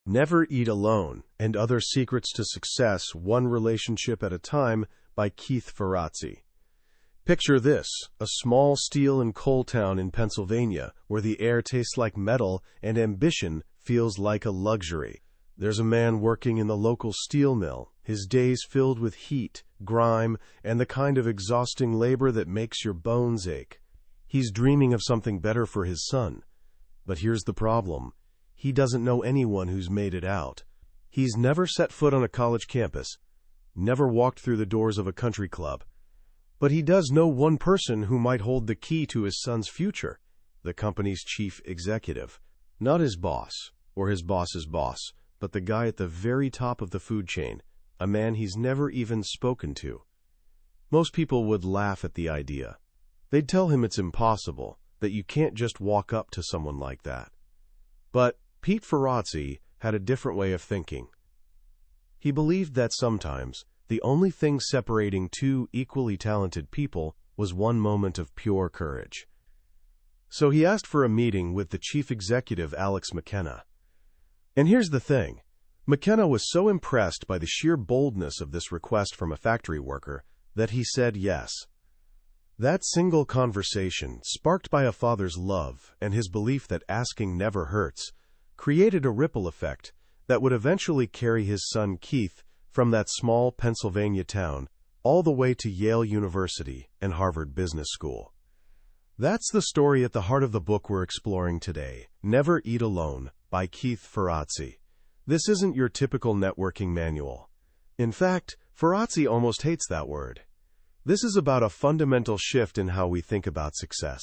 Never Eat Alone, and Other Secrets to Success, One Relationship at a Time by Keith Ferrazzi. Picture this, a small steel and coal town in Pennsylvania where the air tastes like metal and ambition feels like a luxury. There's a man working in the local steel mill, his days filled with heat, grime, and the kind of exhausting labor that makes your bones ache. He's dreaming of something better for his son. But here's the problem. He doesn't know anyone who's made it out. He's never set foot on a college campus, never walked through the doors of a country club. But he does know one person who might hold the key to his son's future, the company's chief executive. Not his boss, or his boss's boss, but the guy at the very top of the food chain, a man he's never even spoken to. Most people would laugh at the idea. They'd tell him it's impossible, that you can't just walk up to someone like that. But Pete Ferrazzi had a different way of thinking. He believed that sometimes the only thing separating two equally talented people was one moment of pure courage. So he asked for a meeting with the chief executive, Alex McKenna. And here's the thing. McKenna was so impressed by the sheer boldness of this request from a factory worker that he said yes. That single conversation, sparked by a father's love and his belief that asking never hurts, created a ripple effect that would eventually carry his son Keith from that small Pennsylvania town all the way to Yale University and Harvard Business School. That's the story at the heart of the book we're exploring today, Never Eat Alone by Keith Ferrazzi. This isn't your typical networking manual. In fact, Ferrazzi almost hates that word. This is about a fundamental shift in how we think about success.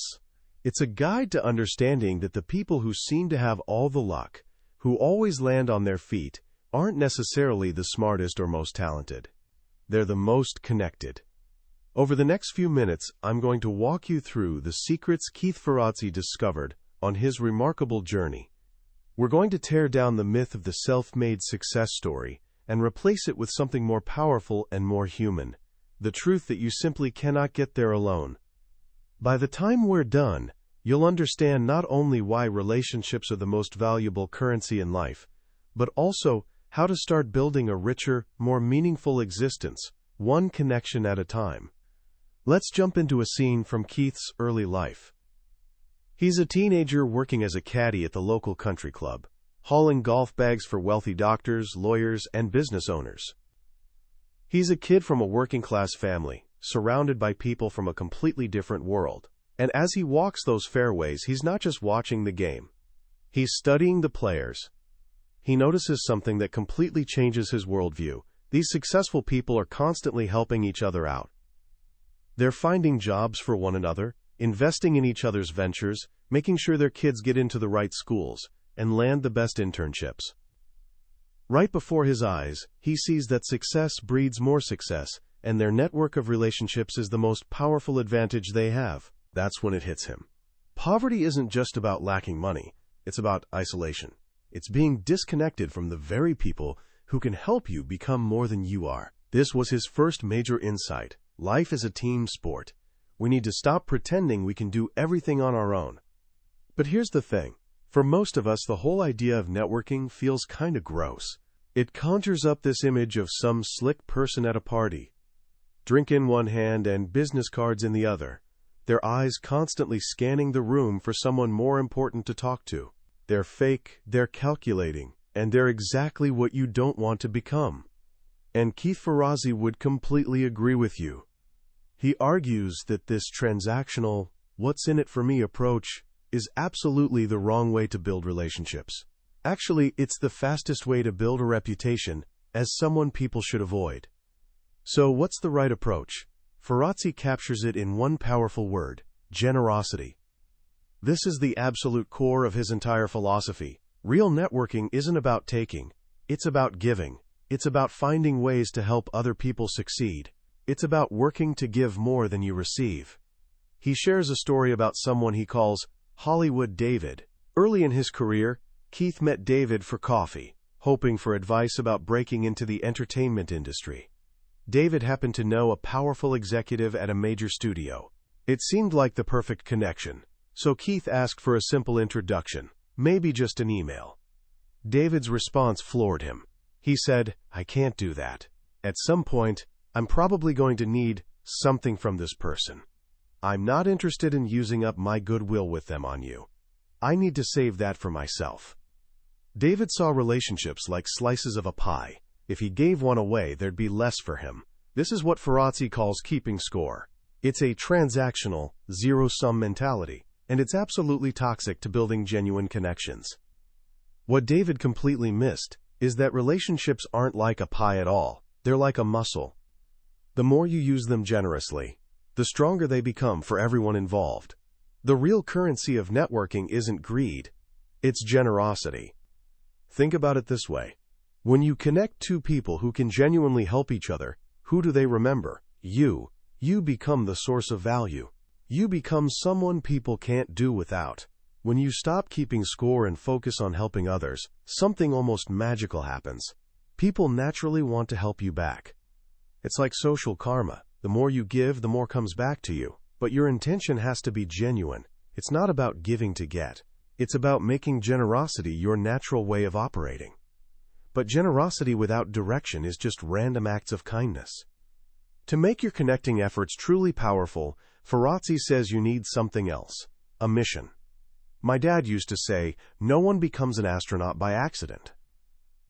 It's a guide to understanding that the people who seem to have all the luck, who always land on their feet, aren't necessarily the smartest or most talented. They're the most connected. Over the next few minutes, I'm going to walk you through the secrets Keith Ferrazzi discovered on his remarkable journey. We're going to tear down the myth of the self-made success story and replace it with something more powerful and more human, the truth that you simply cannot get there alone. By the time we're done, you'll understand not only why relationships are the most valuable currency in life, but also how to start building a richer, more meaningful existence, one connection at a time. Let's jump into a scene from Keith's early life. He's a teenager working as a caddy at the local country club, hauling golf bags for wealthy doctors, lawyers, and business owners. He's a kid from a working-class family, surrounded by people from a completely different world. And as he walks those fairways, he's not just watching the game. He's studying the players. He notices something that completely changes his worldview. These successful people are constantly helping each other out. They're finding jobs for one another, investing in each other's ventures, making sure their kids get into the right schools, and land the best internships. Right before his eyes, he sees that success breeds more success, and their network of relationships is the most powerful advantage they have. That's when it hits him. Poverty isn't just about lacking money. It's about isolation. It's being disconnected from the very people who can help you become more than you are. This was his first major insight. Life is a team sport. We need to stop pretending we can do everything on our own. But here's the thing. For most of us, the whole idea of networking feels kind of gross. It conjures up this image of some slick person at a party, drink in one hand and business cards in the other, their eyes constantly scanning the room for someone more important to talk to. They're fake, they're calculating, and they're exactly what you don't want to become. And Keith Ferrazzi would completely agree with you. He argues that this transactional, what's in it for me approach is absolutely the wrong way to build relationships. Actually, it's the fastest way to build a reputation as someone people should avoid. So what's the right approach? Ferrazzi captures it in one powerful word: generosity. This is the absolute core of his entire philosophy. Real networking isn't about taking. It's about giving. It's about finding ways to help other people succeed. It's about working to give more than you receive. He shares a story about someone he calls Hollywood David. Early in his career, Keith met David for coffee, hoping for advice about breaking into the entertainment industry. David happened to know a powerful executive at a major studio. It seemed like the perfect connection, so Keith asked for a simple introduction, maybe just an email. David's response floored him. He said, "I can't do that. At some point, I'm probably going to need something from this person. I'm not interested in using up my goodwill with them on you. I need to save that for myself." David saw relationships like slices of a pie. If he gave one away, there'd be less for him. This is what Ferrazzi calls keeping score. It's a transactional, zero-sum mentality, and it's absolutely toxic to building genuine connections. What David completely missed is that relationships aren't like a pie at all. They're like a muscle. The more you use them generously, the stronger they become for everyone involved. The real currency of networking isn't greed, it's generosity. Think about it this way. When you connect two people who can genuinely help each other, who do they remember? You. You become the source of value. You become someone people can't do without. When you stop keeping score and focus on helping others, something almost magical happens. People naturally want to help you back. It's like social karma. The more you give, the more comes back to you. But your intention has to be genuine. It's not about giving to get. It's about making generosity your natural way of operating. But generosity without direction is just random acts of kindness. To make your connecting efforts truly powerful, Ferrazzi says you need something else, a mission. My dad used to say, no one becomes an astronaut by accident.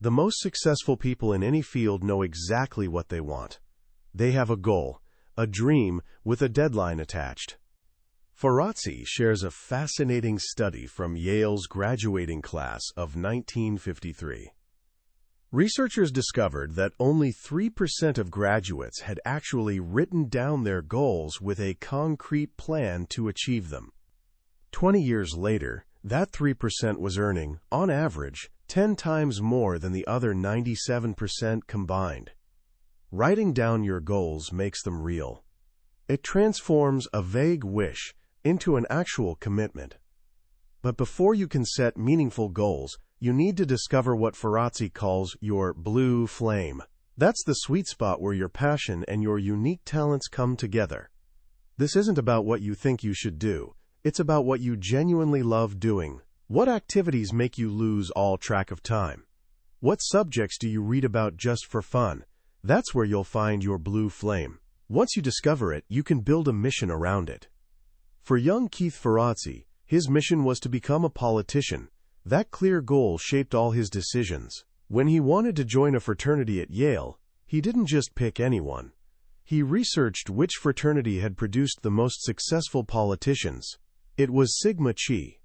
The most successful people in any field know exactly what they want. They have a goal, a dream with a deadline attached. Ferrazzi shares a fascinating study from Yale's graduating class of 1953. Researchers discovered that only 3% of graduates had actually written down their goals with a concrete plan to achieve them. 20 years later, that 3% was earning, on average, 10 times more than the other 97% combined. Writing down your goals makes them real. It transforms a vague wish into an actual commitment. But before you can set meaningful goals, you need to discover what Ferrazzi calls your blue flame. That's the sweet spot where your passion and your unique talents come together. This isn't about what you think you should do. It's about what you genuinely love doing. What activities make you lose all track of time? What subjects do you read about just for fun? That's where you'll find your blue flame. Once you discover it, you can build a mission around it. For young Keith Ferrazzi, his mission was to become a politician. That clear goal shaped all his decisions. When he wanted to join a fraternity at Yale, he didn't just pick anyone. He researched which fraternity had produced the most successful politicians. It was Sigma Chi.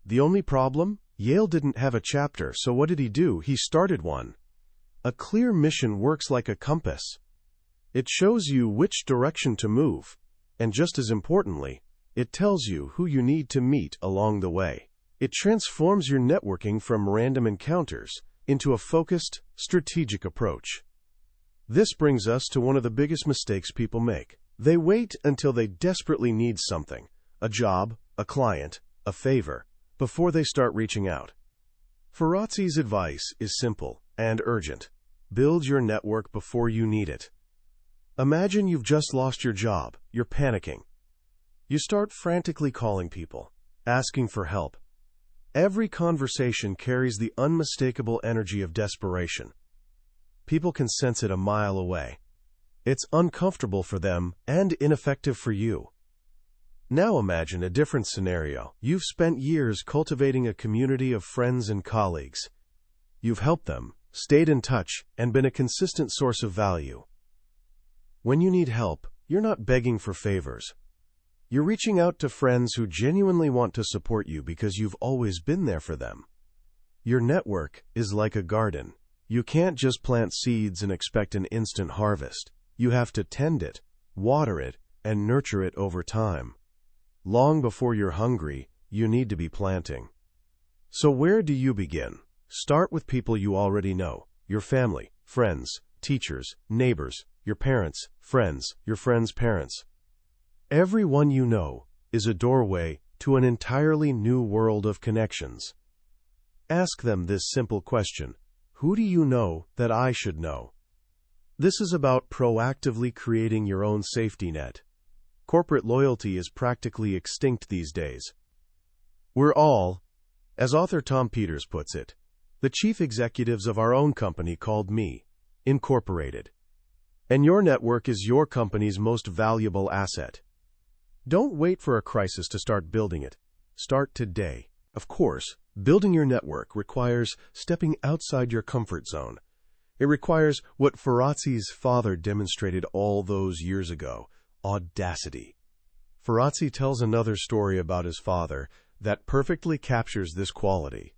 The only problem? Yale didn't have a chapter, so what did he do? He started one. A clear mission works like a compass. It shows you which direction to move, and just as importantly, it tells you who you need to meet along the way. It transforms your networking from random encounters into a focused, strategic approach. This brings us to one of the biggest mistakes people make. They wait until they desperately need something, a job, a client, a favor, before they start reaching out. Ferrazzi's advice is simple and urgent. Build your network before you need it. Imagine you've just lost your job. You're panicking. You start frantically calling people, asking for help. Every conversation carries the unmistakable energy of desperation. People can sense it a mile away. It's uncomfortable for them and ineffective for you. Now imagine a different scenario. You've spent years cultivating a community of friends and colleagues. You've helped them, stayed in touch, and been a consistent source of value. When you need help, you're not begging for favors. You're reaching out to friends who genuinely want to support you because you've always been there for them. Your network is like a garden. You can't just plant seeds and expect an instant harvest. You have to tend it, water it, and nurture it over time. Long before you're hungry, you need to be planting. So where do you begin? Start with people you already know. Your family, friends, teachers, neighbors, your parents, friends, your friends' parents. Everyone you know is a doorway to an entirely new world of connections. Ask them this simple question: who do you know that I should know? This is about proactively creating your own safety net. Corporate loyalty is practically extinct these days. We're all, as author Tom Peters puts it, The chief executives of our own company called me, Incorporated. And your network is your company's most valuable asset. Don't wait for a crisis to start building it. Start today. Of course, building your network requires stepping outside your comfort zone. It requires what Ferrazzi's father demonstrated all those years ago, audacity. Ferrazzi tells another story about his father that perfectly captures this quality.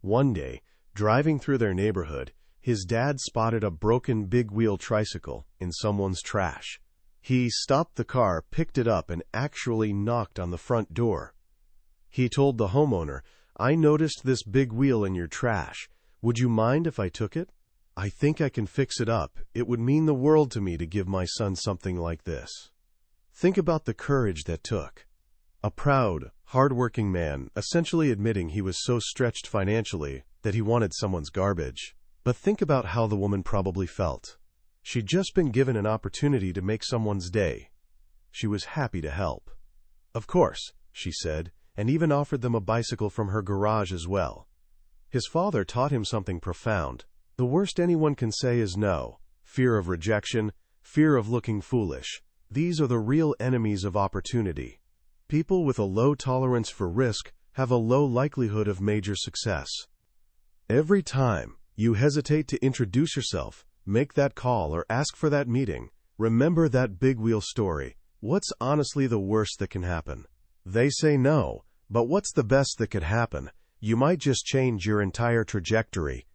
One day, driving through their neighborhood, his dad spotted a broken big-wheel tricycle in someone's trash. He stopped the car, picked it up, and actually knocked on the front door. He told the homeowner, "I noticed this big wheel in your trash. Would you mind if I took it? I think I can fix it up. It would mean the world to me to give my son something like this." Think about the courage that took. A proud, hard-working man, essentially admitting he was so stretched financially that he wanted someone's garbage. But think about how the woman probably felt. She'd just been given an opportunity to make someone's day. She was happy to help. "Of course," she said, and even offered them a bicycle from her garage as well. His father taught him something profound. The worst anyone can say is no. Fear of rejection, fear of looking foolish. These are the real enemies of opportunity. People with a low tolerance for risk have a low likelihood of major success. Every time you hesitate to introduce yourself, make that call, or ask for that meeting, remember that big wheel story. What's honestly the worst that can happen? They say no, but what's the best that could happen? You might just change your entire trajectory.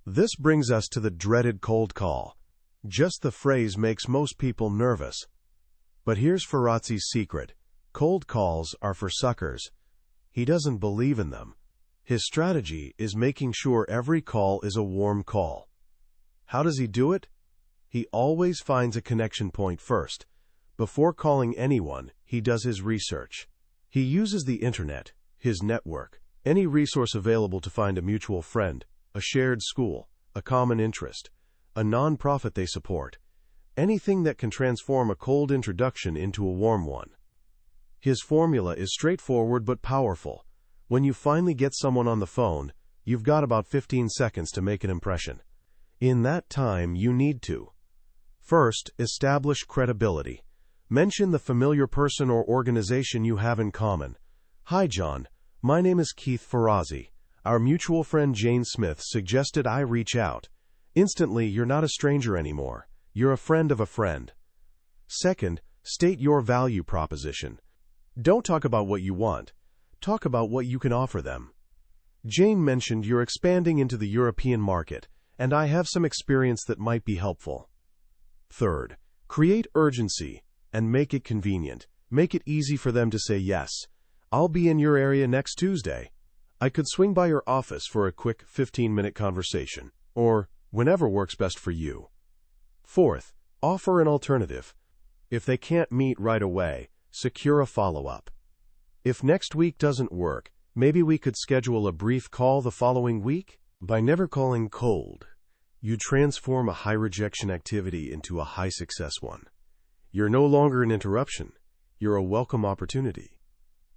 This brings us to the dreaded cold call. Just the phrase makes most people nervous. But here's Ferrazzi's secret. Cold calls are for suckers. He doesn't believe in them. His strategy is making sure every call is a warm call. How does he do it? He always finds a connection point first. Before calling anyone, he does his research. He uses the internet, his network, any resource available to find a mutual friend, a shared school, a common interest, a nonprofit they support, anything that can transform a cold introduction into a warm one. His formula is straightforward but powerful. When you finally get someone on the phone, you've got about 15 seconds to make an impression. In that time, you need to: first, establish credibility. Mention the familiar person or organization you have in common. "Hi, John. My name is Keith Ferrazzi. Our mutual friend Jane Smith suggested I reach out." Instantly, you're not a stranger anymore. You're a friend of a friend. Second, state your value proposition. Don't talk about what you want. Talk about what you can offer them. "Jane mentioned you're expanding into the European market, and I have some experience that might be helpful." Third, create urgency and make it convenient. Make it easy for them to say yes. "I'll be in your area next Tuesday. I could swing by your office for a quick 15-minute conversation," or whenever works best for you. Fourth, offer an alternative. If they can't meet right away, secure a follow-up. "If next week doesn't work, maybe we could schedule a brief call the following week." By never calling cold, you transform a high-rejection activity into a high-success one. You're no longer an interruption. You're a welcome opportunity.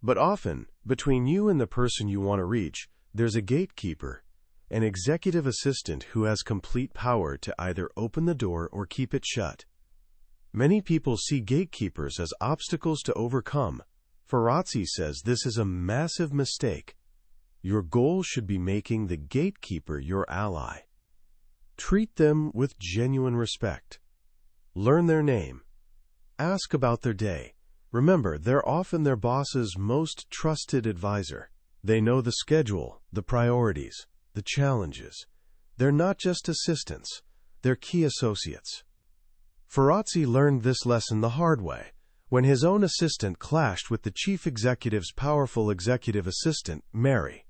But often, between you and the person you want to reach, there's a gatekeeper, an executive assistant who has complete power to either open the door or keep it shut. Many people see gatekeepers as obstacles to overcome. Ferrazzi says this is a massive mistake. Your goal should be making the gatekeeper your ally. Treat them with genuine respect. Learn their name. Ask about their day. Remember, they're often their boss's most trusted advisor. They know the schedule, the priorities, the challenges. They're not just assistants. They're key associates. Ferrazzi learned this lesson the hard way, when his own assistant clashed with the chief executive's powerful executive assistant, Mary.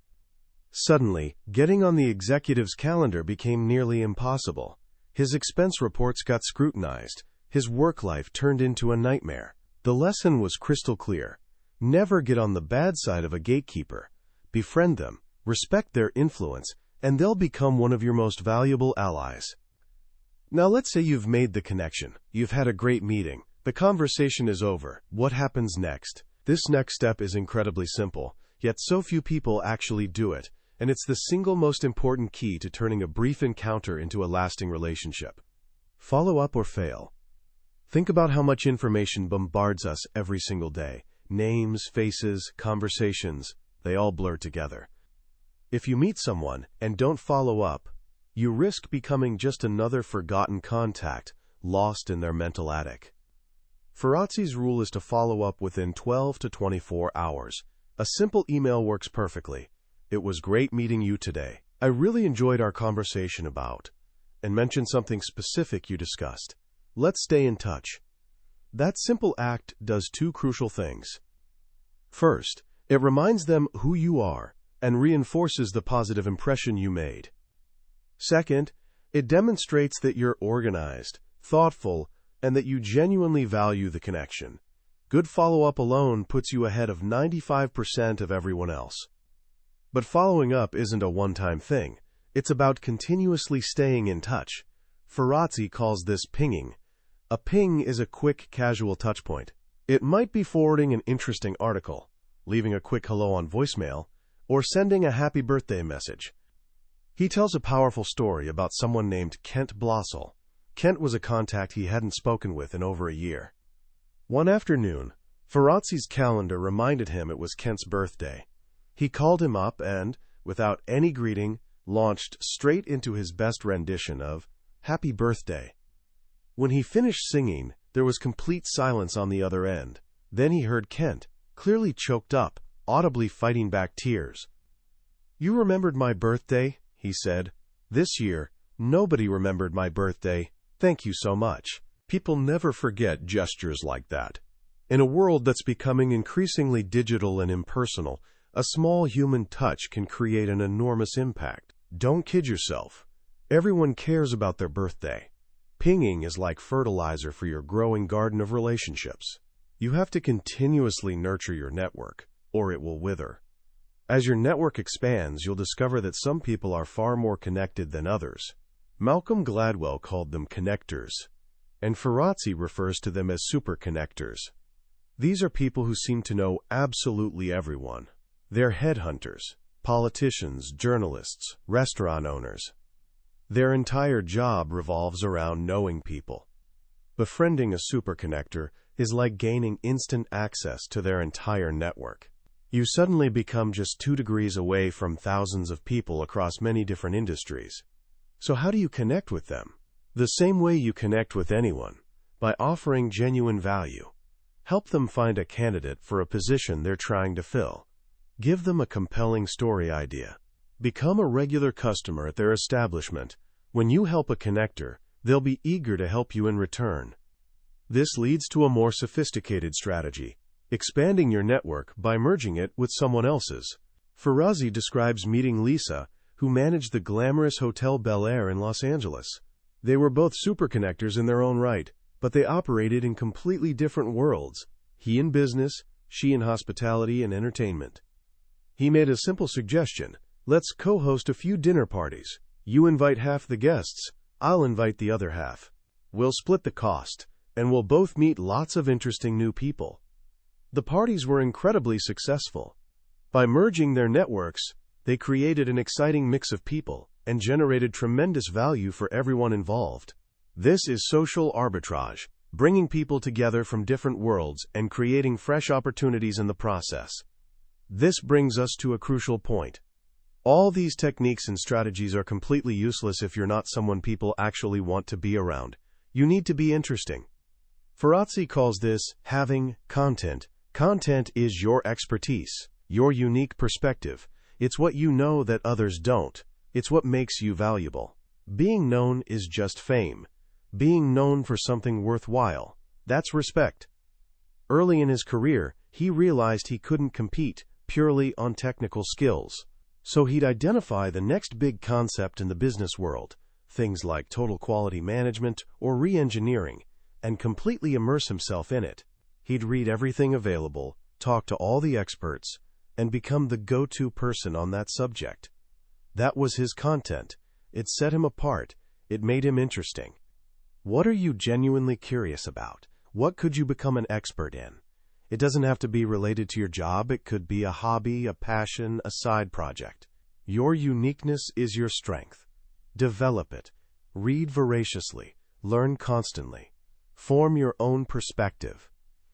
Suddenly, getting on the executive's calendar became nearly impossible. His expense reports got scrutinized. His work life turned into a nightmare. The lesson was crystal clear. Never get on the bad side of a gatekeeper. Befriend them, respect their influence, and they'll become one of your most valuable allies. Now let's say you've made the connection. You've had a great meeting. The conversation is over. What happens next? This next step is incredibly simple, yet so few people actually do it. and it's the single most important key to turning a brief encounter into a lasting relationship. Follow up or fail. Think about how much information bombards us every single day. Names, faces, conversations, they all blur together. If you meet someone and don't follow up, you risk becoming just another forgotten contact, lost in their mental attic. Ferrazzi's rule is to follow up within 12 to 24 hours. A simple email works perfectly. "It was great meeting you today. I really enjoyed our conversation about," and mention something specific you discussed. "Let's stay in touch." That simple act does two crucial things. First, it reminds them who you are and reinforces the positive impression you made. Second, it demonstrates that you're organized, thoughtful, and that you genuinely value the connection. Good follow-up alone puts you ahead of 95% of everyone else. But following up isn't a one-time thing. It's about continuously staying in touch. Ferrazzi calls this pinging. A ping is a quick, casual touchpoint. It might be forwarding an interesting article, leaving a quick hello on voicemail, or sending a happy birthday message. He tells a powerful story about someone named Kent Blossel. Kent was a contact he hadn't spoken with in over a year. One afternoon, Ferrazzi's calendar reminded him it was Kent's birthday. He called him up and, without any greeting, launched straight into his best rendition of "Happy Birthday." When he finished singing, there was complete silence on the other end. Then he heard Kent, clearly choked up, audibly fighting back tears. "You remembered my birthday," he said. "This year, nobody remembered my birthday. Thank you so much." People never forget gestures like that. In a world that's becoming increasingly digital and impersonal, a small human touch can create an enormous impact. Don't kid yourself. Everyone cares about their birthday. Pinging is like fertilizer for your growing garden of relationships. You have to continuously nurture your network, or it will wither. As your network expands, you'll discover that some people are far more connected than others. Malcolm Gladwell called them connectors, and Ferrazzi refers to them as superconnectors. These are people who seem to know absolutely everyone. They're headhunters, politicians, journalists, restaurant owners. Their entire job revolves around knowing people. Befriending a superconnector is like gaining instant access to their entire network. You suddenly become just 2 degrees away from thousands of people across many different industries. So how do you connect with them? The same way you connect with anyone, by offering genuine value. Help them find a candidate for a position they're trying to fill. Give them a compelling story idea. Become a regular customer at their establishment. When you help a connector, they'll be eager to help you in return. This leads to a more sophisticated strategy, expanding your network by merging it with someone else's. Ferrazzi describes meeting Lisa, who managed the glamorous Hotel Bel Air in Los Angeles. They were both superconnectors in their own right, but they operated in completely different worlds. He in business, she in hospitality and entertainment. He made a simple suggestion. "Let's co-host a few dinner parties. You invite half the guests, I'll invite the other half. We'll split the cost, and we'll both meet lots of interesting new people." The parties were incredibly successful. By merging their networks, they created an exciting mix of people and generated tremendous value for everyone involved. This is social arbitrage, bringing people together from different worlds and creating fresh opportunities in the process. This brings us to a crucial point. All these techniques and strategies are completely useless if you're not someone people actually want to be around. You need to be interesting. Ferrazzi calls this having content. Content is your expertise, your unique perspective. It's what you know that others don't. It's what makes you valuable. Being known is just fame. Being known for something worthwhile, that's respect. Early in his career, he realized he couldn't compete purely on technical skills. So he'd identify the next big concept in the business world, things like total quality management or re-engineering, and completely immerse himself in it. He'd read everything available, talk to all the experts, and become the go-to person on that subject. That was his content. It set him apart. It made him interesting. What are you genuinely curious about? What could you become an expert in? It doesn't have to be related to your job. It could be a hobby, a passion, a side project. Your uniqueness is your strength. Develop it. Read voraciously. Learn constantly. Form your own perspective.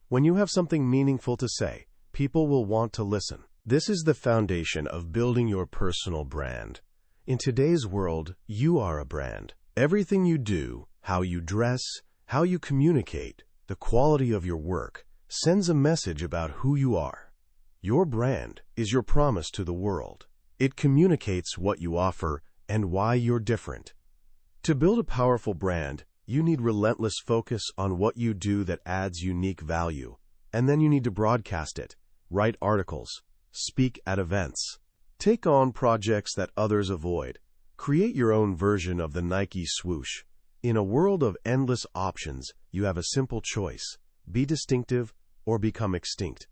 When you have something meaningful to say, people will want to listen. This is the foundation of building your personal brand. In today's world, you are a brand. Everything you do, how you dress, how you communicate, the quality of your work, sends a message about who you are. Your brand is your promise to the world. It communicates what you offer and why you're different. To build a powerful brand, you need relentless focus on what you do that adds unique value, and then you need to broadcast it, write articles, speak at events. Take on projects that others avoid. Create your own version of the Nike swoosh. In a world of endless options, you have a simple choice: be distinctive or become extinct.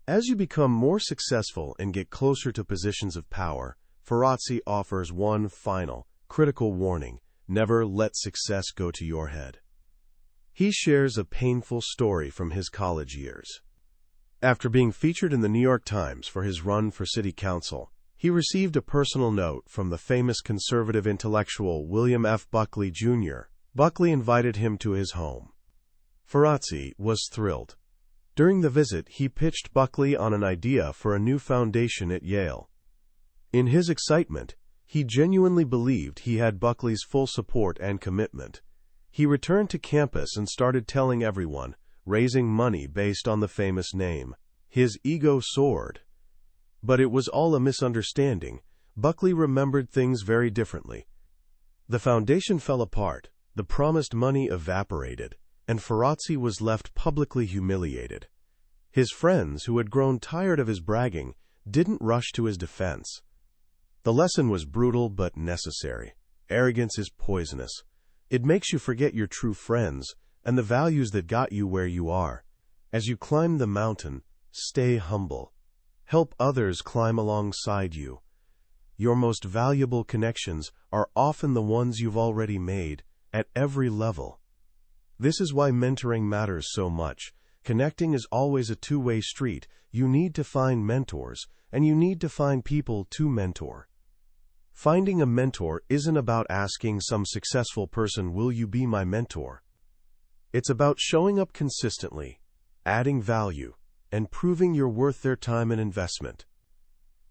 As you become more successful and get closer to positions of power, Ferrazzi offers one final, critical warning: never let success go to your head. He shares a painful story from his college years. After being featured in the New York Times for his run for city council, he received a personal note from the famous conservative intellectual William F. Buckley, Jr. Buckley invited him to his home. Ferrazzi was thrilled. During the visit, he pitched Buckley on an idea for a new foundation at Yale. In his excitement, he genuinely believed he had Buckley's full support and commitment. He returned to campus and started telling everyone, raising money based on the famous name. His ego soared. But it was all a misunderstanding. Buckley remembered things very differently. The foundation fell apart, the promised money evaporated, and Ferrazzi was left publicly humiliated. His friends, who had grown tired of his bragging, didn't rush to his defense. The lesson was brutal but necessary. Arrogance is poisonous. It makes you forget your true friends and the values that got you where you are. As you climb the mountain, stay humble. Help others climb alongside you. Your most valuable connections are often the ones you've already made, at every level. This is why mentoring matters so much. Connecting is always a two-way street. You need to find mentors, and you need to find people to mentor. Finding a mentor isn't about asking some successful person, "Will you be my mentor?" It's about showing up consistently, adding value, and proving you're worth their time and investment.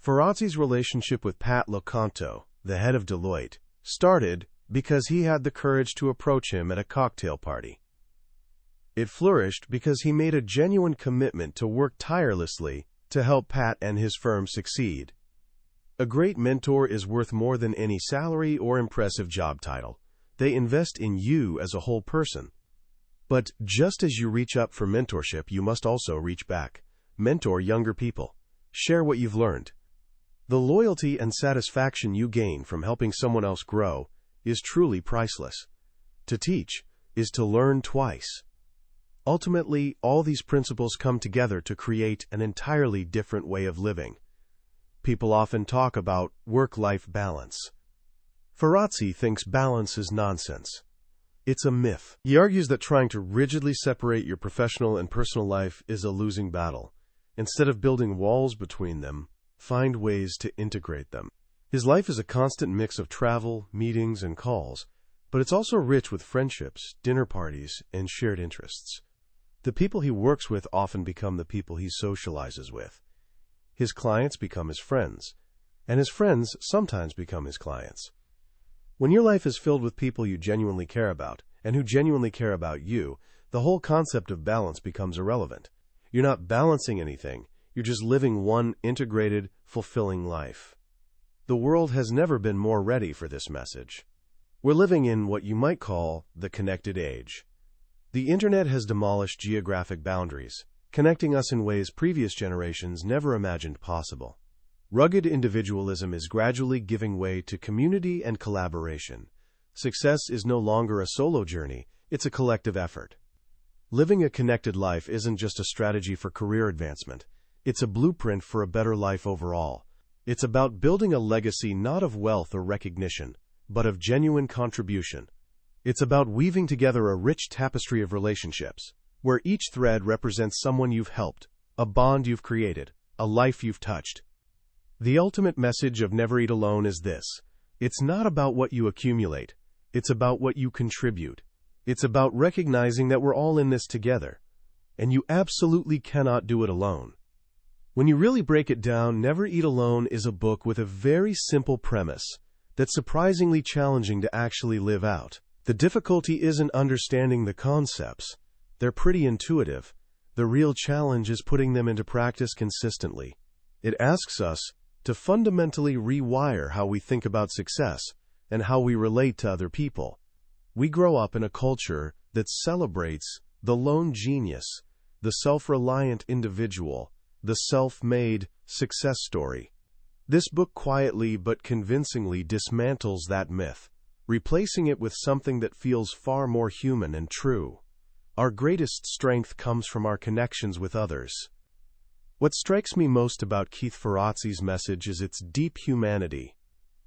Ferrazzi's relationship with Pat Loconto, the head of Deloitte, started because he had the courage to approach him at a cocktail party. It flourished because he made a genuine commitment to work tirelessly to help Pat and his firm succeed. A great mentor is worth more than any salary or impressive job title. They invest in you as a whole person. But just as you reach up for mentorship, you must also reach back. Mentor younger people. Share what you've learned. The loyalty and satisfaction you gain from helping someone else grow is truly priceless. To teach is to learn twice. Ultimately, all these principles come together to create an entirely different way of living. People often talk about work-life balance. Ferrazzi thinks balance is nonsense. It's a myth. He argues that trying to rigidly separate your professional and personal life is a losing battle. Instead of building walls between them, find ways to integrate them. His life is a constant mix of travel, meetings, and calls, but it's also rich with friendships, dinner parties, and shared interests. The people he works with often become the people he socializes with. His clients become his friends, and his friends sometimes become his clients. When your life is filled with people you genuinely care about, and who genuinely care about you, the whole concept of balance becomes irrelevant. You're not balancing anything, you're just living one integrated, fulfilling life. The world has never been more ready for this message. We're living in what you might call the connected age. The internet has demolished geographic boundaries, connecting us in ways previous generations never imagined possible. Rugged individualism is gradually giving way to community and collaboration. Success is no longer a solo journey, it's a collective effort. Living a connected life isn't just a strategy for career advancement, it's a blueprint for a better life overall. It's about building a legacy not of wealth or recognition, but of genuine contribution. It's about weaving together a rich tapestry of relationships, where each thread represents someone you've helped, a bond you've created, a life you've touched. The ultimate message of Never Eat Alone is this: it's not about what you accumulate, it's about what you contribute. It's about recognizing that we're all in this together, and you absolutely cannot do it alone. When you really break it down, Never Eat Alone is a book with a very simple premise that's surprisingly challenging to actually live out. The difficulty isn't understanding the concepts. They're pretty intuitive. The real challenge is putting them into practice consistently. It asks us to fundamentally rewire how we think about success and how we relate to other people. We grow up in a culture that celebrates the lone genius, the self-reliant individual, the self-made success story. This book quietly but convincingly dismantles that myth, replacing it with something that feels far more human and true. Our greatest strength comes from our connections with others. What strikes me most about Keith Ferrazzi's message is its deep humanity.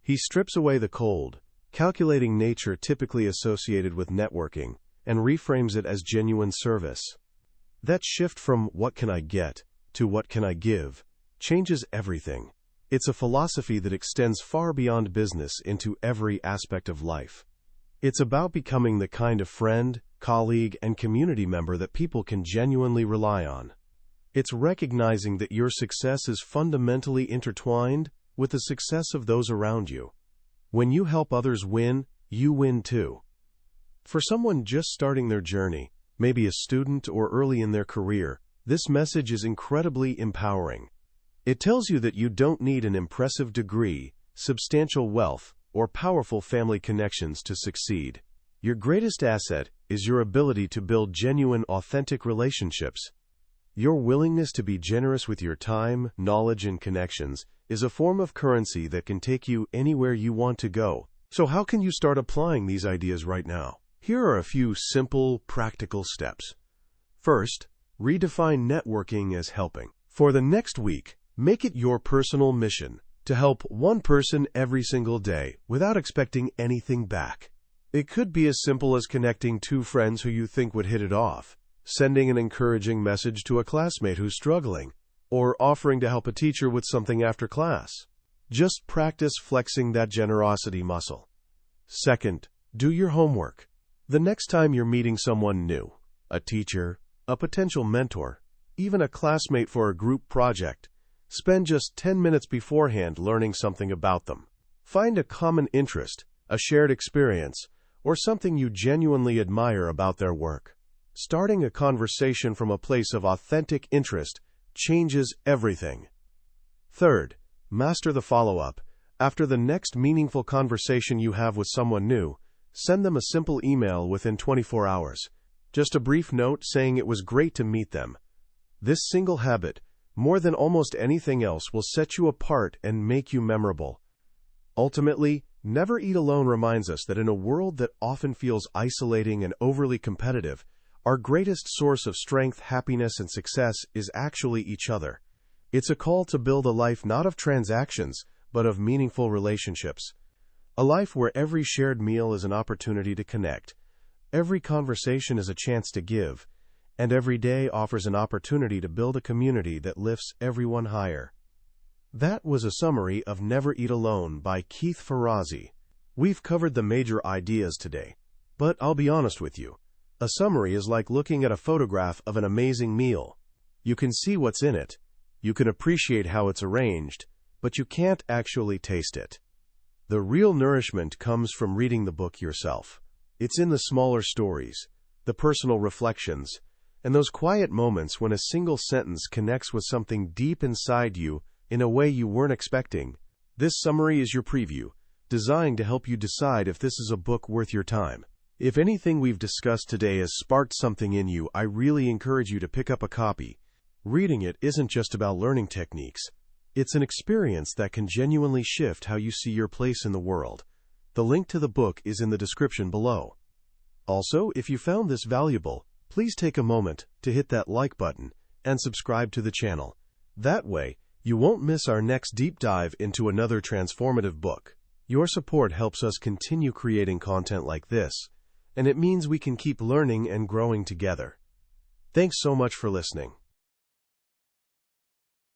He strips away the cold, calculating nature typically associated with networking, and reframes it as genuine service. That shift from "what can I get" to "what can I give" changes everything. It's a philosophy that extends far beyond business into every aspect of life. It's about becoming the kind of friend, colleague, and community member that people can genuinely rely on. It's recognizing that your success is fundamentally intertwined with the success of those around you. When you help others win, you win too. For someone just starting their journey, maybe a student or early in their career, this message is incredibly empowering. It tells you that you don't need an impressive degree, substantial wealth, or powerful family connections to succeed. Your greatest asset is your ability to build genuine, authentic relationships. Your willingness to be generous with your time, knowledge, and connections is a form of currency that can take you anywhere you want to go. So how can you start applying these ideas right now? Here are a few simple, practical steps. First, redefine networking as helping. For the next week, make it your personal mission to help one person every single day without expecting anything back. It could be as simple as connecting two friends who you think would hit it off, sending an encouraging message to a classmate who's struggling, or offering to help a teacher with something after class. Just practice flexing that generosity muscle. Second, do your homework. The next time you're meeting someone new, a teacher, a potential mentor, even a classmate for a group project, spend just 10 minutes beforehand learning something about them. Find a common interest, a shared experience, or something you genuinely admire about their work. Starting a conversation from a place of authentic interest changes everything. Third, master the follow-up. After the next meaningful conversation you have with someone new, send them a simple email within 24 hours. Just a brief note saying it was great to meet them. This single habit, more than almost anything else, will set you apart and make you memorable. Ultimately, Never Eat Alone reminds us that in a world that often feels isolating and overly competitive, our greatest source of strength, happiness, and success is actually each other. It's a call to build a life not of transactions, but of meaningful relationships. A life where every shared meal is an opportunity to connect, every conversation is a chance to give, and every day offers an opportunity to build a community that lifts everyone higher. That was a summary of Never Eat Alone by Keith Ferrazzi. We've covered the major ideas today, but I'll be honest with you. A summary is like looking at a photograph of an amazing meal. You can see what's in it, you can appreciate how it's arranged, but you can't actually taste it. The real nourishment comes from reading the book yourself. It's in the smaller stories, the personal reflections, and those quiet moments when a single sentence connects with something deep inside you in a way you weren't expecting. This summary is your preview, designed to help you decide if this is a book worth your time. If anything we've discussed today has sparked something in you, I really encourage you to pick up a copy. Reading it isn't just about learning techniques. It's an experience that can genuinely shift how you see your place in the world. The link to the book is in the description below. Also, if you found this valuable, please take a moment to hit that like button and subscribe to the channel. That way, you won't miss our next deep dive into another transformative book. Your support helps us continue creating content like this, and it means we can keep learning and growing together. Thanks so much for listening.